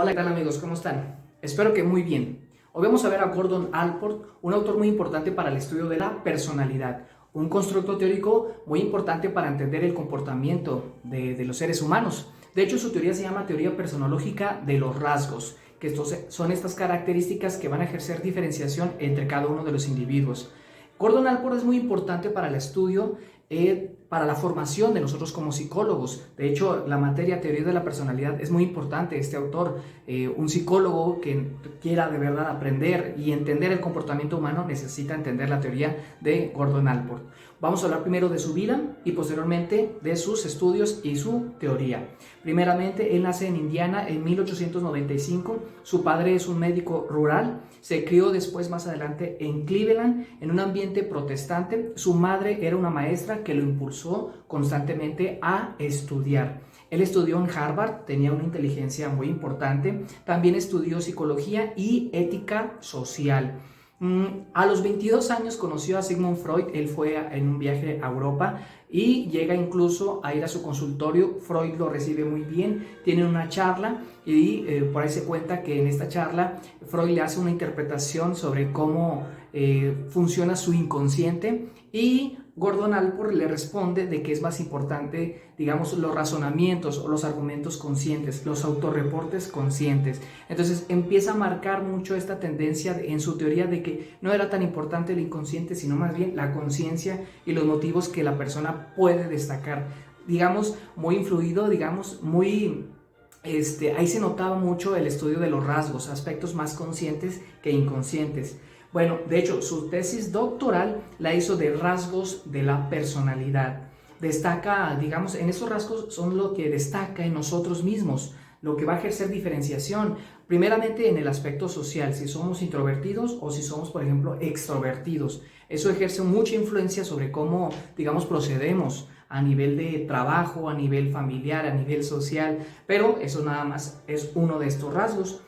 Hola, ¿qué tal amigos? ¿Cómo están? Espero que muy bien. Hoy vamos a ver a Gordon Allport, un autor muy importante para el estudio de la personalidad, un constructo teórico muy importante para entender el comportamiento de los seres humanos. De hecho, su teoría se llama teoría personológica de los rasgos, que son estas características que van a ejercer diferenciación entre cada uno de los individuos. Gordon Allport es muy importante para el estudio, para la formación de nosotros como psicólogos. De hecho, la materia teoría de la personalidad es muy importante. Este autor, un psicólogo que quiera de verdad aprender y entender el comportamiento humano, necesita entender la teoría de Gordon Allport. Vamos a hablar primero de su vida y posteriormente de sus estudios y su teoría. Primeramente, él nace en Indiana en 1895. Su padre es un médico rural. Se crió después, más adelante, en Cleveland, en un ambiente protestante. Su madre era una maestra que lo impulsó constantemente a estudiar. Él estudió en Harvard, tenía una inteligencia muy importante. También estudió psicología y ética social. A los 22 años conoció a Sigmund Freud. Él fue en un viaje a Europa y llega incluso a ir a su consultorio. Freud lo recibe muy bien, tienen una charla y por ahí se cuenta que en esta charla Freud le hace una interpretación sobre cómo funciona su inconsciente y Gordon Allport le responde de que es más importante, digamos, los razonamientos o los argumentos conscientes, los autorreportes conscientes. Entonces empieza a marcar mucho esta tendencia en su teoría de que no era tan importante el inconsciente, sino más bien la conciencia y los motivos que la persona puede destacar. Digamos, muy influido, digamos, muy... ahí se notaba mucho el estudio de los rasgos, aspectos más conscientes que inconscientes. Bueno, de hecho, su tesis doctoral la hizo de rasgos de la personalidad. Destaca, digamos, en esos rasgos son lo que destaca en nosotros mismos, lo que va a ejercer diferenciación, primeramente en el aspecto social, si somos introvertidos o si somos, por ejemplo, extrovertidos. Eso ejerce mucha influencia sobre cómo, digamos, procedemos a nivel de trabajo, a nivel familiar, a nivel social, pero eso nada más es uno de estos rasgos.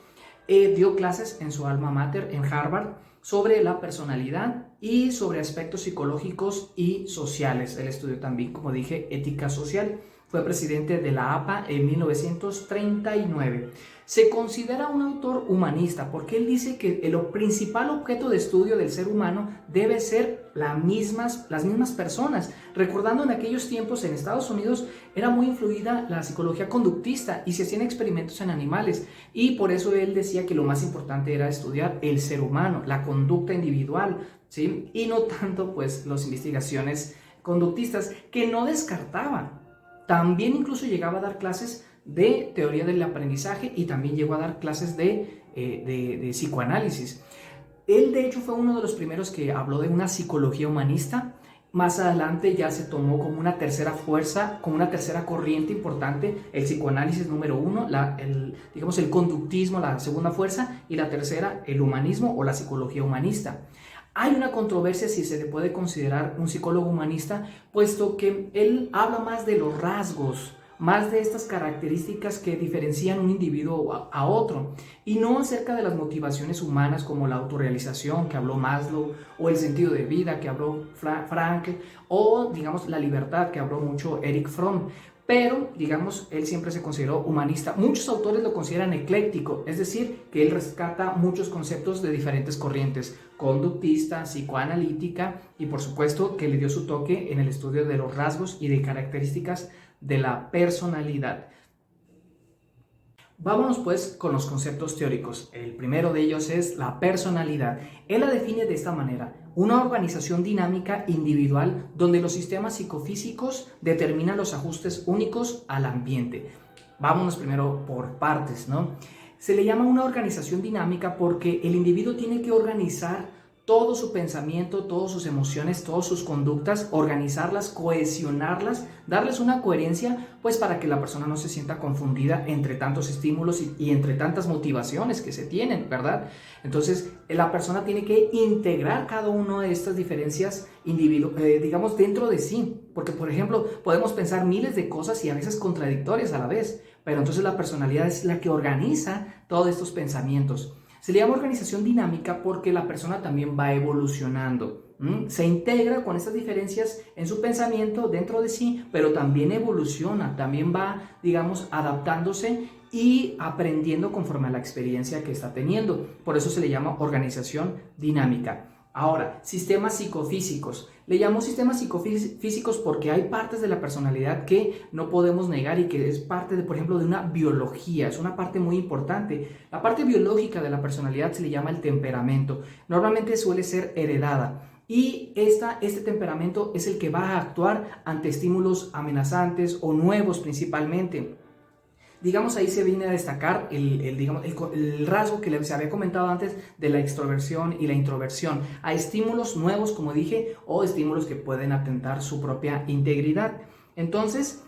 Dio clases en su alma mater, en Harvard, sobre la personalidad y sobre aspectos psicológicos y sociales. Él estudió también, como dije, ética social. Fue presidente de la APA en 1939. Se considera un autor humanista porque él dice que el principal objeto de estudio del ser humano debe ser las mismas personas. Recordando en aquellos tiempos en Estados Unidos era muy influida la psicología conductista y se hacían experimentos en animales y por eso él decía que lo más importante era estudiar el ser humano, la conducta individual, ¿sí? Y no tanto pues las investigaciones conductistas que no descartaba. También incluso llegaba a dar clases de teoría del aprendizaje y también llegó a dar clases de psicoanálisis. Él de hecho fue uno de los primeros que habló de una psicología humanista. Más adelante ya se tomó como una tercera fuerza, como una tercera corriente importante, el psicoanálisis número uno, digamos el conductismo, la segunda fuerza, y la tercera, el humanismo o la psicología humanista. Hay una controversia si se le puede considerar un psicólogo humanista, puesto que él habla más de los rasgos, más de estas características que diferencian un individuo a otro, y no acerca de las motivaciones humanas como la autorrealización que habló Maslow, o el sentido de vida que habló Frankl, o digamos la libertad que habló mucho Erich Fromm. Pero, digamos, él siempre se consideró humanista. Muchos autores lo consideran ecléctico, es decir, que él rescata muchos conceptos de diferentes corrientes, conductista, psicoanalítica y por supuesto que le dio su toque en el estudio de los rasgos y de características de la personalidad. Vámonos pues con los conceptos teóricos. El primero de ellos es la personalidad. Él la define de esta manera: una organización dinámica individual donde los sistemas psicofísicos determinan los ajustes únicos al ambiente. Vámonos primero por partes, ¿no? Se le llama una organización dinámica porque el individuo tiene que organizar todo su pensamiento, todas sus emociones, todas sus conductas, organizarlas, cohesionarlas, darles una coherencia, pues para que la persona no se sienta confundida entre tantos estímulos y entre tantas motivaciones que se tienen, ¿verdad? Entonces, la persona tiene que integrar cada una de estas diferencias digamos, dentro de sí, porque, por ejemplo, podemos pensar miles de cosas y a veces contradictorias a la vez, pero entonces la personalidad es la que organiza todos estos pensamientos. Se le llama organización dinámica porque la persona también va evolucionando. Se integra con estas diferencias en su pensamiento dentro de sí, pero también evoluciona, también va, digamos, adaptándose y aprendiendo conforme a la experiencia que está teniendo. Por eso se le llama organización dinámica. Ahora, sistemas psicofísicos. Le llamo sistemas psicofísicos porque hay partes de la personalidad que no podemos negar y que es parte, por ejemplo, de una biología. Es una parte muy importante. La parte biológica de la personalidad se le llama el temperamento. Normalmente suele ser heredada. Y este temperamento es el que va a actuar ante estímulos amenazantes o nuevos principalmente. Digamos, ahí se viene a destacar el rasgo que les había comentado antes de la extroversión y la introversión, a estímulos nuevos, como dije, o estímulos que pueden atentar su propia integridad. Entonces,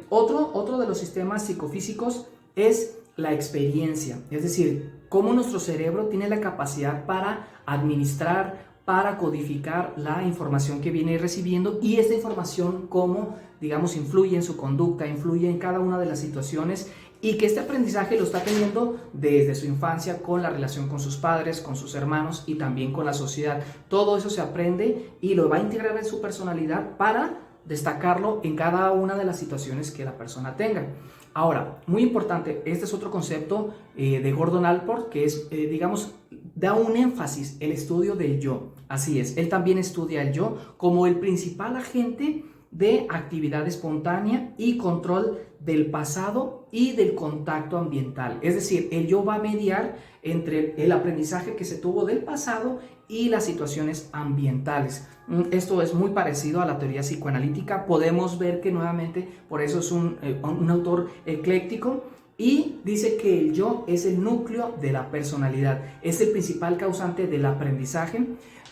otro de los sistemas psicofísicos es la experiencia, es decir, cómo nuestro cerebro tiene la capacidad para administrar, para codificar la información que viene recibiendo, y esta información cómo, digamos, influye en su conducta, influye en cada una de las situaciones, y que este aprendizaje lo está teniendo desde su infancia con la relación con sus padres, con sus hermanos y también con la sociedad. Todo eso se aprende y lo va a integrar en su personalidad para destacarlo en cada una de las situaciones que la persona tenga. Ahora, muy importante, este es otro concepto de Gordon Allport que es, digamos, da un énfasis el estudio del yo. Así es, él también estudia el yo como el principal agente de actividad espontánea y control del pasado y del contacto ambiental. Es decir, el yo va a mediar entre el aprendizaje que se tuvo del pasado y las situaciones ambientales. Esto es muy parecido a la teoría psicoanalítica. Podemos ver que nuevamente, por eso es un autor ecléctico, y dice que el yo es el núcleo de la personalidad, es el principal causante del aprendizaje.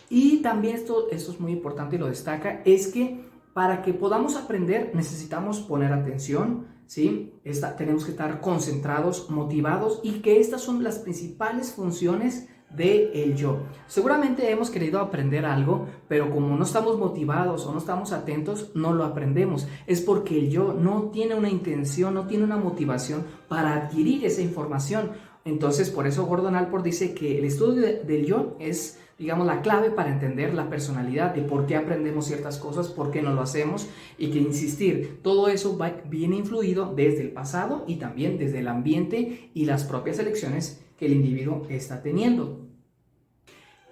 Y también esto es muy importante y lo destaca, es que para que podamos aprender necesitamos poner atención, ¿sí? Tenemos que estar concentrados, motivados, y que estas son las principales funciones del yo. Seguramente hemos querido aprender algo, pero como no estamos motivados o no estamos atentos, no lo aprendemos. Es porque el yo no tiene una intención, no tiene una motivación para adquirir esa información. Entonces, por eso Gordon Allport dice que el estudio del yo es, digamos, la clave para entender la personalidad, de por qué aprendemos ciertas cosas, por qué no lo hacemos, y que insistir, todo eso viene influido desde el pasado y también desde el ambiente y las propias elecciones que el individuo está teniendo.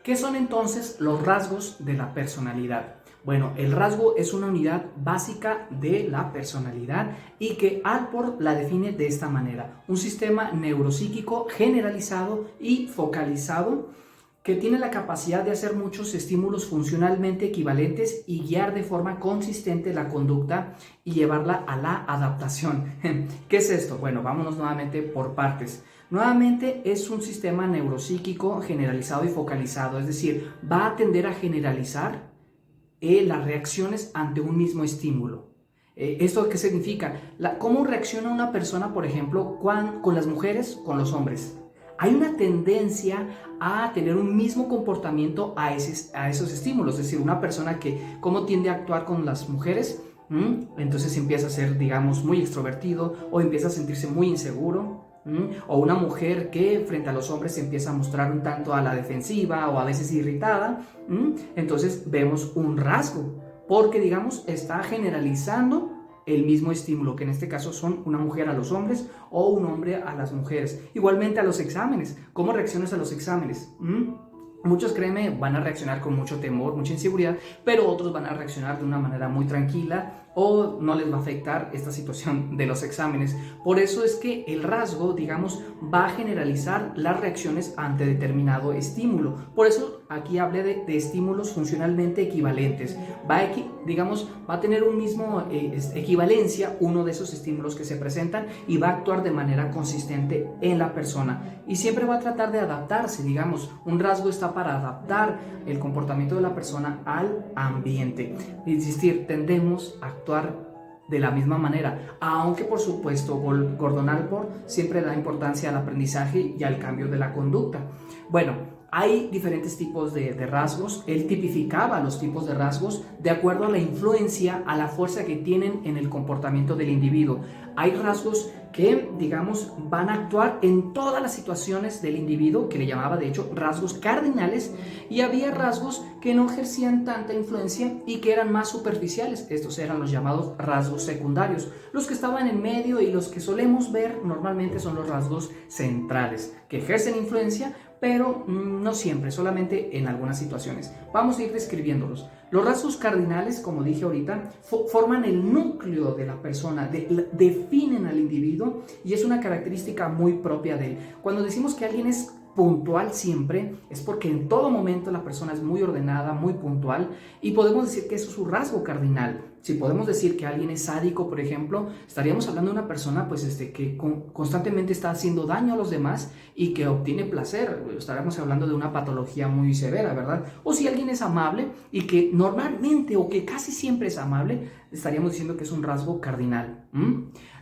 ¿Qué son entonces los rasgos de la personalidad? Bueno, el rasgo es una unidad básica de la personalidad y que Allport la define de esta manera: un sistema neuropsíquico generalizado y focalizado que tiene la capacidad de hacer muchos estímulos funcionalmente equivalentes y guiar de forma consistente la conducta y llevarla a la adaptación. ¿Qué es esto? Bueno, vámonos nuevamente por partes. Nuevamente es un sistema neuropsíquico generalizado y focalizado, es decir, va a tender a generalizar las reacciones ante un mismo estímulo. ¿Esto qué significa? ¿Cómo reacciona una persona, por ejemplo, con las mujeres, con los hombres? Hay una tendencia a tener un mismo comportamiento a esos estímulos, es decir, una persona que, ¿cómo tiende a actuar con las mujeres? Entonces empieza a ser, digamos, muy extrovertido o empieza a sentirse muy inseguro. O una mujer que frente a los hombres se empieza a mostrar un tanto a la defensiva o a veces irritada. Entonces vemos un rasgo, porque, digamos, está generalizando el mismo estímulo, que en este caso son una mujer a los hombres o un hombre a las mujeres. Igualmente a los exámenes. ¿Cómo reaccionas a los exámenes? Muchos, créeme, van a reaccionar con mucho temor, mucha inseguridad, pero otros van a reaccionar de una manera muy tranquila o no les va a afectar esta situación de los exámenes. Por eso es que el rasgo, digamos, va a generalizar las reacciones ante determinado estímulo. Por eso aquí hablé de estímulos funcionalmente equivalentes. Va a tener un mismo equivalencia uno de esos estímulos que se presentan y va a actuar de manera consistente en la persona. Y siempre va a tratar de adaptarse, digamos, un rasgo está para adaptar el comportamiento de la persona al ambiente. Insistir, tendemos a actuar de la misma manera, aunque por supuesto Gordon Allport siempre da importancia al aprendizaje y al cambio de la conducta. Bueno, hay diferentes tipos de rasgos. Él tipificaba los tipos de rasgos de acuerdo a la influencia, a la fuerza que tienen en el comportamiento del individuo. Hay rasgos que, digamos, van a actuar en todas las situaciones del individuo, que le llamaba de hecho rasgos cardinales, y había rasgos que no ejercían tanta influencia y que eran más superficiales. Estos eran los llamados rasgos secundarios. Los que estaban en medio y los que solemos ver normalmente son los rasgos centrales, que ejercen influencia, pero no siempre, solamente en algunas situaciones. Vamos a ir describiéndolos. Los rasgos cardinales, como dije ahorita, forman el núcleo de la persona, definen al individuo y es una característica muy propia de él. Cuando decimos que alguien es puntual siempre, es porque en todo momento la persona es muy ordenada, muy puntual, y podemos decir que eso es su rasgo cardinal. Si podemos decir que alguien es sádico, por ejemplo, estaríamos hablando de una persona que constantemente está haciendo daño a los demás y que obtiene placer. Estaríamos hablando de una patología muy severa, ¿verdad? O si alguien es amable y que normalmente o que casi siempre es amable, estaríamos diciendo que es un rasgo cardinal.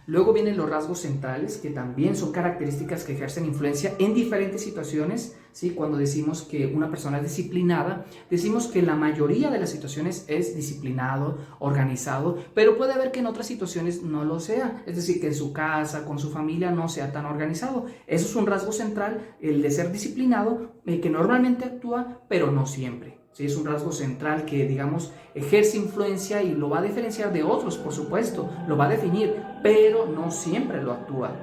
Luego vienen los rasgos centrales, que también son características que ejercen influencia en diferentes situaciones, ¿sí? Cuando decimos que una persona es disciplinada, decimos que en la mayoría de las situaciones es disciplinado, organizado, pero puede haber que en otras situaciones no lo sea, es decir, que en su casa, con su familia no sea tan organizado. Eso es un rasgo central, el de ser disciplinado, que normalmente actúa, pero no siempre. Sí, es un rasgo central que, digamos, ejerce influencia y lo va a diferenciar de otros, por supuesto, lo va a definir, pero no siempre lo actúa.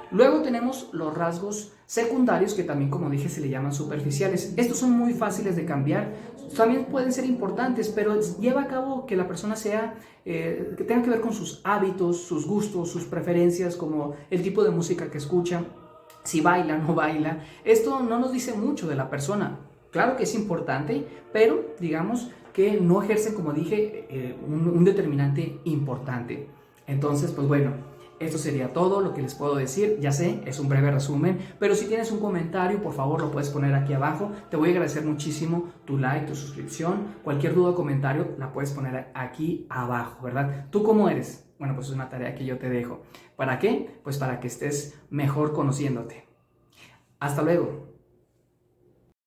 Luego tenemos los rasgos secundarios, que también, como dije, se le llaman superficiales. Estos son muy fáciles de cambiar, también pueden ser importantes, pero lleva a cabo que la persona que tenga que ver con sus hábitos, sus gustos, sus preferencias, como el tipo de música que escucha, si baila, no baila. Esto no nos dice mucho de la persona. Claro que es importante, pero digamos que no ejercen, como dije, un determinante importante. Entonces, pues bueno, esto sería todo lo que les puedo decir. Ya sé, es un breve resumen, pero si tienes un comentario, por favor lo puedes poner aquí abajo. Te voy a agradecer muchísimo tu like, tu suscripción. Cualquier duda o comentario la puedes poner aquí abajo, ¿verdad? ¿Tú cómo eres? Bueno, pues es una tarea que yo te dejo. ¿Para qué? Pues para que estés mejor conociéndote. Hasta luego.